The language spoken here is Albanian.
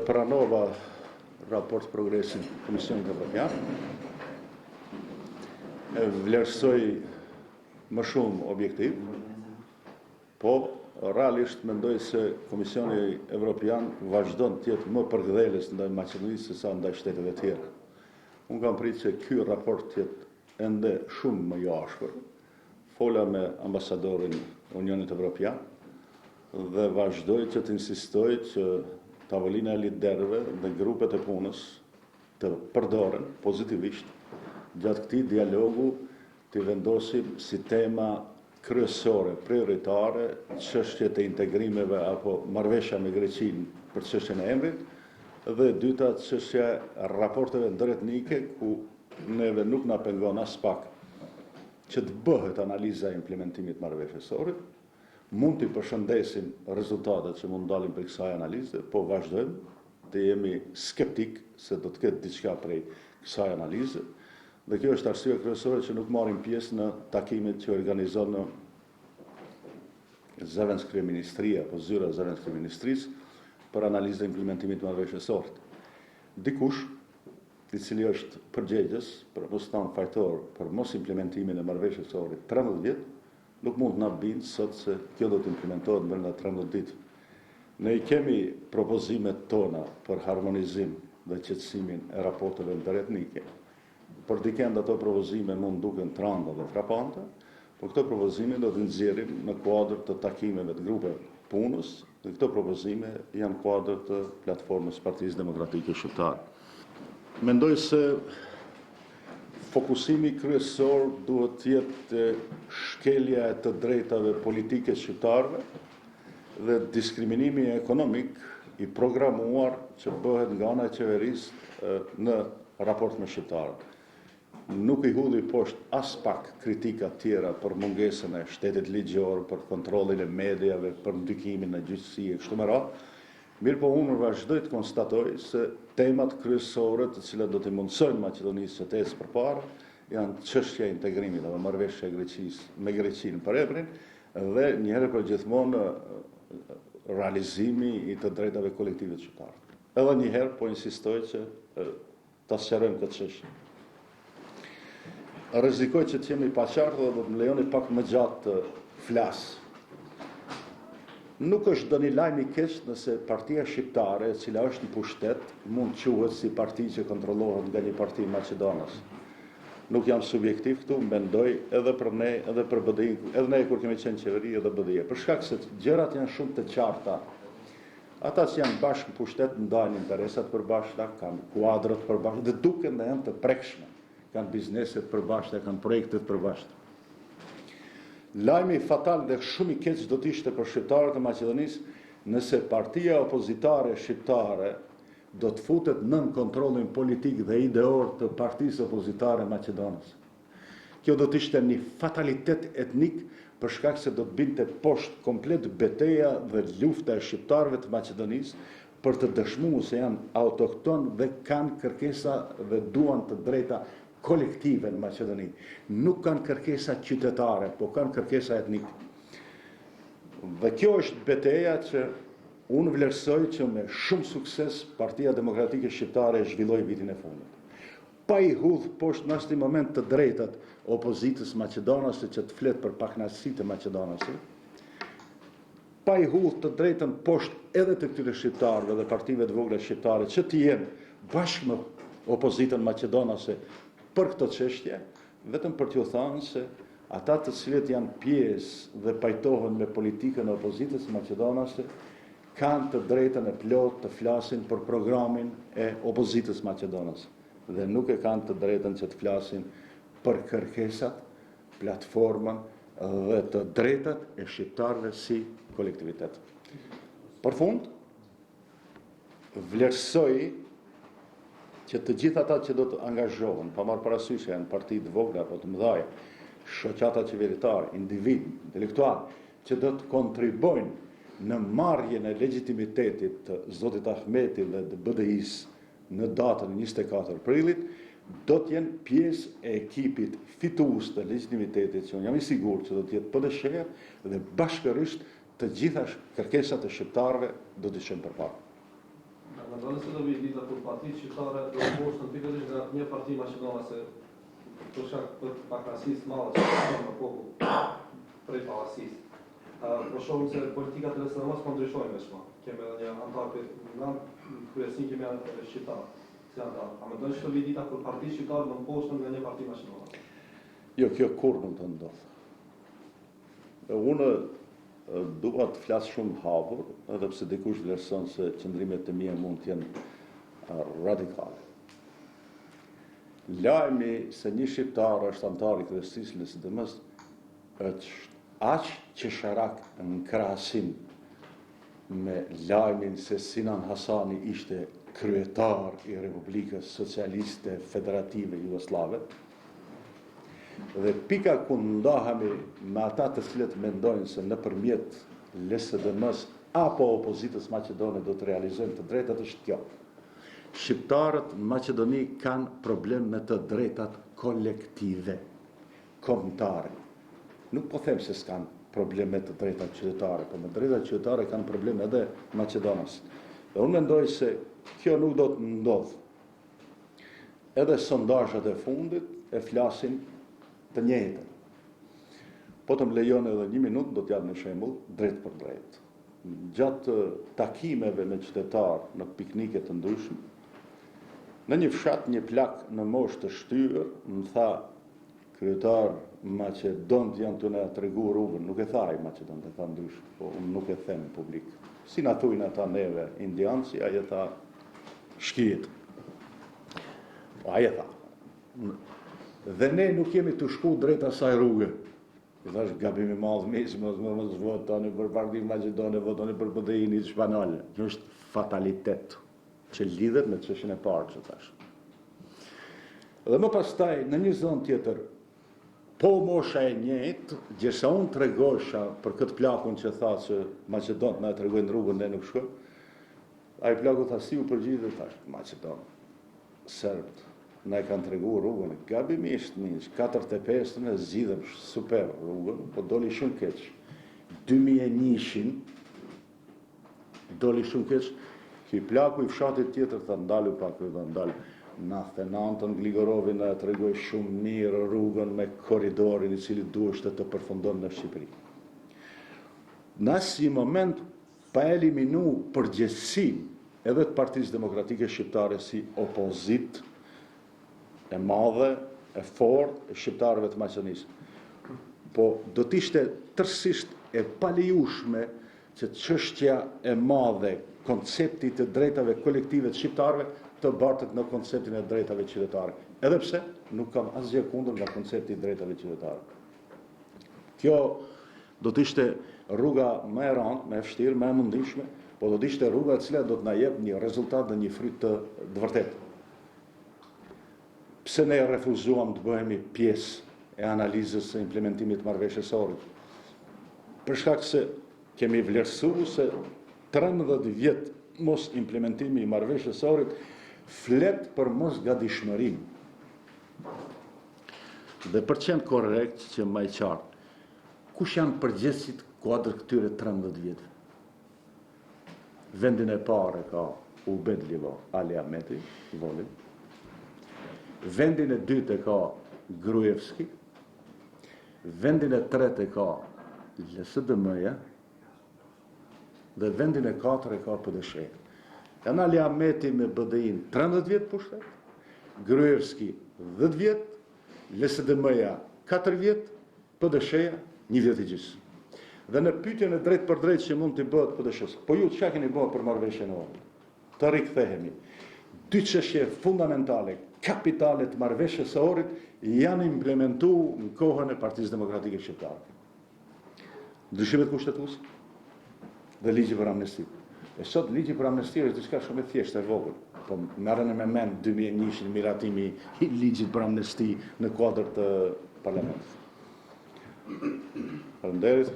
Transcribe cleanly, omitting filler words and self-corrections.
Pranova raport progresin Komisionit Evropian. Vlerësoj më shumë objektiv, po realisht mendoj se Komisioni Evropian vazhdon të jetë më përgdhelës ndaj Maqedonisë se sa ndaj shteteve tjera. Unë kam pritë që ky raport të jetë ende shumë më i ashpër. Fola me ambasadorin Unionit Evropian dhe vazhdoj që të insistoj që tavolina e liderëve dhe grupet e punës të përdoren pozitivisht gjatë këtij dialogu të vendosim si tema kryesore, prioritare, çështjet e integrimeve apo marrëveshja me Greqinë për çështjen e emrit, dhe dyta çështja e raporteve ndërretnike ku neve nuk na pengon as pak që të bëhet analiza e implementimit marrëveshësorit. Mund të përshëndesim rezultatet që mund dalin për kësaj analize, po vazhdojmë të jemi skeptik se do të ketë diçka prej kësaj analize. Dhe kjo është arsye kryesore që nuk marrim pjesë në takimet që organizon në Zëvendësë Kryeministria apo zyra e Zëvendësë Kryeministrisë për analizën e implementimit marrëveshësor. Dikush i cili është përgjegjës, propozitant fajtor për mos implementimin e marrëveshësorit 13 vjet, nuk mund na bindë sot se kjo do të implementohet brenda 13 ditë. Ne i kemi propozimet tona për harmonizim dhe qetësimin e raporteve ndërretnike. Për dikend ato propozime mund duken të rënda dhe frapante, por këto propozime do të nxjerrim në kuadër të takimeve të grupeve punës, dhe këto propozime janë kuadër të platformës Partisë Demokratike Shqiptare. Mendoj se fokusimi kryesor duhet të jetë shkelja e të drejtave politike shqiptarëve dhe diskriminimi ekonomik i programuar që bëhet nga ana e qeverisë në raport me shqiptarët. Nuk i hudhi poshtë as pak kritika tjera për mungesën e shtetit ligjor, për kontrollin e mediave, për ndykimin në gjyqësi e kështu me radhë. Mirë po unë vazhdoj të konstatoj se temat kryesore të cilat do të mundsojnë Maqedonisë që të ecë përpara janë çështja e integrimit apo marrëveshja e Greqisë me Greqinë për emrin dhe njëherë për gjithmonë realizimi i të drejtave kolektive të shqiptarëve. Edhe njëherë po insistoj që ta sqarojmë këtë çështje. Rrezikoj që të jemi i paqartë dhe do të më lejoni pak më gjatë të flas. Nuk është do një lajm i keq nëse partia shqiptare, e cila është në pushtet, mund quhet si parti që kontrollohet nga një parti Maqedonas. Nuk jam subjektiv këtu, mendoj edhe për ne, edhe për BDI, edhe ne kur kemi qenë qeveri, edhe BDI. Për shkak se gjërat janë shumë të qarta. Ata që janë bashkë në pushtet ndajnë interesat përbashkëta, kanë kuadrat përbashkëta, dhe duken dhe janë të prekshme. Kanë bizneset përbashkëta, kanë projektet përbashkëta. Lajmi fatal dhe shumë i keq do të ishte për shqiptarët e Maqedonisë nëse partia opozitare shqiptare do të futet nën kontrollin politik dhe ideor të partisë opozitare Maqedonës. Kjo do të ishte një fatalitet etnik për shkak se do të binte poshtë komplet betejë dhe lufta e shqiptarëve të Maqedonisë për të dëshmuar se janë autokton dhe kanë kërkesa dhe duan të drejta kolektive në Maqedoni. Nuk kanë kërkesa qytetare, po kanë kërkesa etnike. Dhe kjo është betejë që unë vlerësoj që me shumë sukses Partia Demokratike Shqiptare e zhvilloi vitin e fundit. Pa i hudh poshtë në asnjë moment të drejtat opozitës maqedonase që të flet për pakënaqësitë e Maqedonasë. Pa i hudh të drejtën poshtë edhe të këtyre shqiptarëve dhe partive të vogla shqiptare që të jenë bashkë me opozitën maqedonase për këtë çështje, vetëm për t'ju thënë se ata të cilët janë pjesë dhe pajtohen me politikën e opozitës maqedonase kanë të drejtën e plotë të flasin për programin e opozitës maqedonase dhe nuk e kanë të drejtën që të flasin për kërkesat, platformën dhe të drejtat e shqiptarëve si kolektivitet. Për fund, vlerësoj që të gjithë ata që do të angazhohen, pa marrë parasysh janë parti të vogla apo të mëdha, shoqata qeveritare, individ, intelektual, që do të kontribojnë në marrjen e legitimitetit të zotit Ahmeti dhe të BDI-s në datën 24 prillit, do të jenë pjesë e ekipit fitues të legitimitetit që unë jam i sigurt që do të jetë pëdësher dhe bashkërisht të gjitha kërkesat e shqiptarëve do të qenë përpara. Mendoni se do vi dita kur partitë shqiptare do të mboshën pikërisht nga një parti maqedonase për shkak të pakrasisë të madhe që ka në popull prej pavarësisë. Po shohim se politikat e SDM-s po ndryshojnë veçma. Kemi edhe një antar në kryesin kemi edhe shqiptar. A mendoni se do vi dita kur partitë shqiptare do mboshën nga një parti maqedonase? Jo, kjo kur nuk të ndodhë. Unë dua të flasë shumë hapur, edhe pse dikush vlerëson se qëndrimet e mia mund të jenë radikale. Lajmi se një shqiptar është antar i kryesisë së SDM-s është aq qesharak në krahasim me lajmin se Sinan Hasani ishte kryetar i Republikës Socialiste Federative Jugoslave. Dhe pika ku ndahemi me ata të cilët mendojnë se nëpërmjet LSDM-s apo opozitës maqedone do të realizojnë të drejtat është kjo. Shqiptarët në Maqedoni kanë problem me të drejtat kolektive, kombëtare. Nuk po them se s'kan problem me të drejtat qytetare, po me drejtat qytetare kanë problem edhe Maqedonas. Dhe unë mendoj se kjo nuk do të ndodhë. Edhe sondazhet e fundit e flasin të njëjtën. Po të më lejon edhe 1 minutë, do t'jap një shembull drejt për drejt. Gjatë takimeve me qytetarë në piknike të ndryshme, në një fshat një plak në moshë të shtyr, më tha kryetar Maqedon janë të na tregu rrugën, nuk e tha ai Maqedon, e tha ndryshe, po unë nuk e them publik. Si na thujnë ata neve indianci, ai e tha shkijet. Po ai e tha. Dhe ne nuk jemi të shku drejt asaj rrugë. I thash gabim i madh mos votoni për Partinë Maqedone, votoni për PD-in spanjol. Kjo është fatalitet që lidhet me çështjen e parë që thash. Dhe më pastaj në një zonë tjetër, po mosha e njëjtë, gjesa unë tregosha për këtë plakun që tha se Maqedonët na tregojnë rrugën ne nuk shkojmë. Ai plaku tha si u përgjigj thash Maqedon, Serbët na e kanë tregu rrugën, gabimisht miq, 45 në zgjidhem super rrugën, po doli shumë keq. 2001-shin doli shumë keq. Ky plaku i fshatit tjetër tha ndalu pak, ndalu. Na Thenantën Gligorovi na tregoi shumë mirë rrugën me korridorin i cili duhej të përfundon në Shqipëri. Në asnjë moment pa eliminu përgjegjësinë edhe të Partisë Demokratike Shqiptare si opozit e madhe, e fortë e shqiptarëve të Maqedonisë. Po do të ishte tërësisht e palejueshme që çështja e madhe, koncepti të drejtave kolektive të shqiptarëve të bartet në konceptin e drejtave qytetare. Edhe pse nuk kam asgjë kundër nga koncepti i drejtave qytetare. Kjo do të ishte rruga më e rëndë, më e vështirë, më e mundishme, po do të ishte rruga e cila do të na jep një rezultat dhe një fryt të vërtetë. Pse ne refuzuam të bëhemi pjesë e analizës së implementimit të marrëveshjes së Ohrit? Për shkak se kemi vlerësuar se 13 vjet mos implementimi i marrëveshjes së Ohrit flet për mos gatishmërim. Dhe për qenë korrekt që më i qartë, kush janë përgjegjësit kuadër këtyre 13 vjetëve? Vendin e parë ka Ubed Liva, Ali Ahmeti, Voli. Vendin e dytë ka Gruevski. Vendin e tretë ka LSDM-ja. Dhe vendin e katër ka PDSH. Janë Ali Ahmeti me BDI-n 13 vjet pushtet, Gruevski 10 vjet, LSDM-ja 4 vjet, PDSH-ja 1 vjet i gjys. Dhe në pyetjen e drejt për drejt që mund të bëhet PDSH-s, po ju çka keni bërë për marrëveshjen e Ohrit? Të rikthehemi. Dy çështje fundamentale, kapitale të marrëveshjes së Ohrit janë implementuar në kohën e Partisë Demokratike Shqiptare. Ndryshimet kushtetuese dhe ligji për amnesti. E sot ligji për amnesti është diçka shumë e thjeshtë e vogël. Po merreni me mend 2001-shin miratimi i ligjit për amnesti në kuadër të parlamentit. Faleminderit.